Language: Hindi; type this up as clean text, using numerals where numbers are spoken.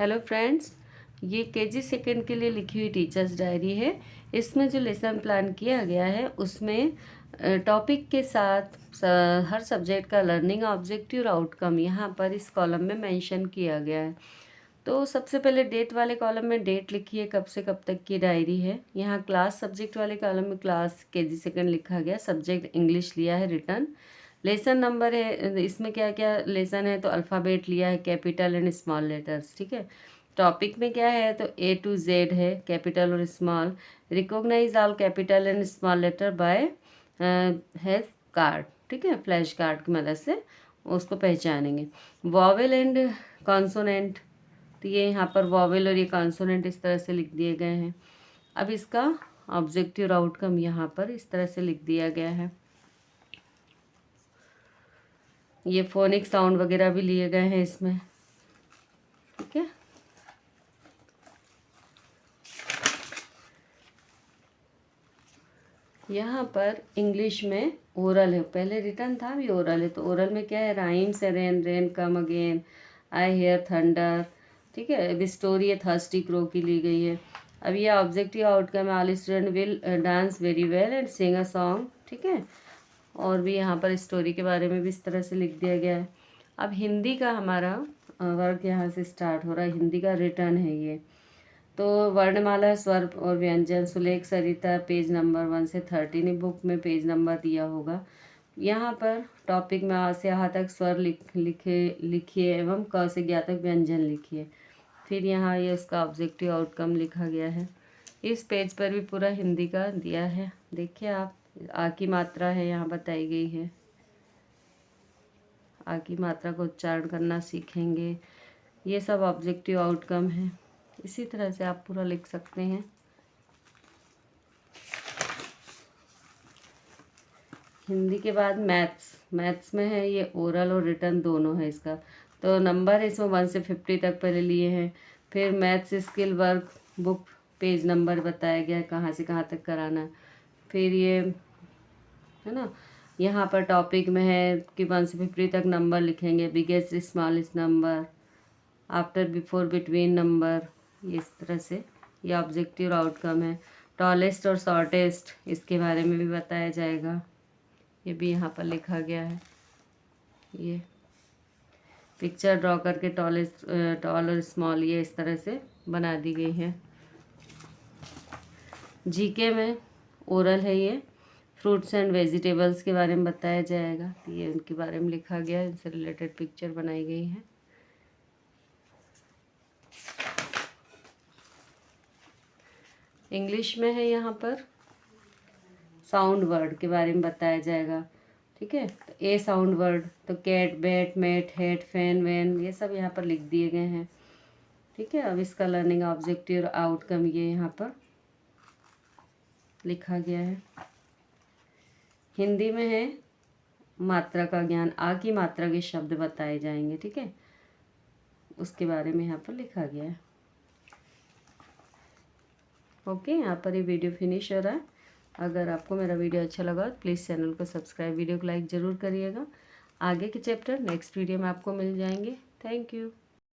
हेलो फ्रेंड्स, ये केजी सेकेंड के लिए लिखी हुई टीचर्स डायरी है। इसमें जो लेसन प्लान किया गया है उसमें टॉपिक के साथ हर सब्जेक्ट का लर्निंग ऑब्जेक्टिव और आउटकम यहाँ पर इस कॉलम में मेंशन किया गया है। तो सबसे पहले डेट वाले कॉलम में डेट लिखी है, कब से कब तक की डायरी है। यहाँ क्लास सब्जेक्ट वाले कॉलम में क्लास केजी सेकेंड लिखा गया, सब्जेक्ट इंग्लिश लिया है रिटर्न। लेसन नंबर है, इसमें क्या क्या लेसन है तो अल्फ़ाबेट लिया है, कैपिटल एंड स्मॉल लेटर्स, ठीक है। टॉपिक में क्या है तो A to Z है, कैपिटल और small. Recognise all capital and small letter by has card, ठीक है, फ्लैश कार्ड की मदद से उसको पहचानेंगे। वॉवेल एंड कॉन्सोनेंट, तो ये यहाँ पर वॉवेल और ये कॉन्सोनेंट इस तरह से लिख दिए गए हैं। अब इसका ऑब्जेक्टिव आउटकम यहाँ पर इस तरह से लिख दिया गया है। ये फोनिक साउंड वगैरह भी लिए गए हैं इसमें, ठीक है। यहाँ पर इंग्लिश में ओरल है, पहले रिटर्न था अभी ओरल है। तो ओरल में क्या है, राइम्स है, रेन रेन कम अगेन, आई हेयर थंडर, ठीक है। अभी स्टोरी है थर्स्टी क्रो की ली गई है। अब ये ऑब्जेक्टिव आउटकम है, all student will dance very well and Singh a song, ठीक है। और भी यहाँ पर स्टोरी के बारे में भी इस तरह से लिख दिया गया है। अब हिंदी का हमारा वर्क यहाँ से स्टार्ट हो रहा है, हिंदी का रिटर्न है ये। तो वर्णमाला, स्वर और व्यंजन, सुलेख सरिता, पेज नंबर 1 से 13 बुक में पेज नंबर दिया होगा। यहाँ पर टॉपिक में आ से यहाँ तक स्वर लिखिए एवं क से ज्ञा तक व्यंजन लिखिए। फिर यहाँ ये इसका ऑब्जेक्टिव आउटकम लिखा गया है। इस पेज पर भी पूरा हिंदी का दिया है, देखिए आप। आ की मात्रा है यहाँ बताई गई है, आ की मात्रा को उच्चारण करना सीखेंगे। ये सब ऑब्जेक्टिव आउटकम है, इसी तरह से आप पूरा लिख सकते हैं। हिंदी के बाद मैथ्स में है ये ओरल और रिटर्न दोनों है इसका। तो नंबर है इसमें 1 से 50 तक पहले लिए हैं। फिर maths skill work book page number बताया गया है कहाँ से कहाँ तक कराना है। फिर ये है ना, यहाँ पर टॉपिक में है कि 1 से 50 तक नंबर लिखेंगे, biggest smallest number, after before between number, ये इस तरह से ये ऑब्जेक्टिव आउटकम है। टॉलेस्ट और शॉर्टेस्ट इसके बारे में भी बताया जाएगा, ये भी यहाँ पर लिखा गया है। ये पिक्चर ड्रॉ करके टॉलेस्ट टॉल और स्मॉल ये इस तरह से बना दी गई है। जीके में ओरल है ये, फ्रूट्स एंड वेजिटेबल्स के बारे में बताया जाएगा, ये उनके बारे में लिखा गया है, इनसे रिलेटेड पिक्चर बनाई गई है। इंग्लिश में है यहाँ पर साउंड वर्ड के बारे में बताया जाएगा, ठीक है। तो ए साउंड वर्ड तो cat, bat, mat, head, fan, van, ये सब यहाँ पर लिख दिए गए हैं, ठीक है। अब इसका लर्निंग ऑब्जेक्टिव और आउटकम ये यहाँ पर लिखा गया है। हिंदी में है मात्रा का ज्ञान, आ की मात्रा के शब्द बताए जाएंगे, ठीक है, उसके बारे में यहाँ पर लिखा गया है। ओके, यहाँ पर ये वीडियो फिनिश हो रहा है। अगर आपको मेरा वीडियो अच्छा लगा तो प्लीज़ चैनल को सब्सक्राइब, वीडियो को लाइक ज़रूर करिएगा। आगे के चैप्टर नेक्स्ट वीडियो में आपको मिल जाएंगे। Thank you.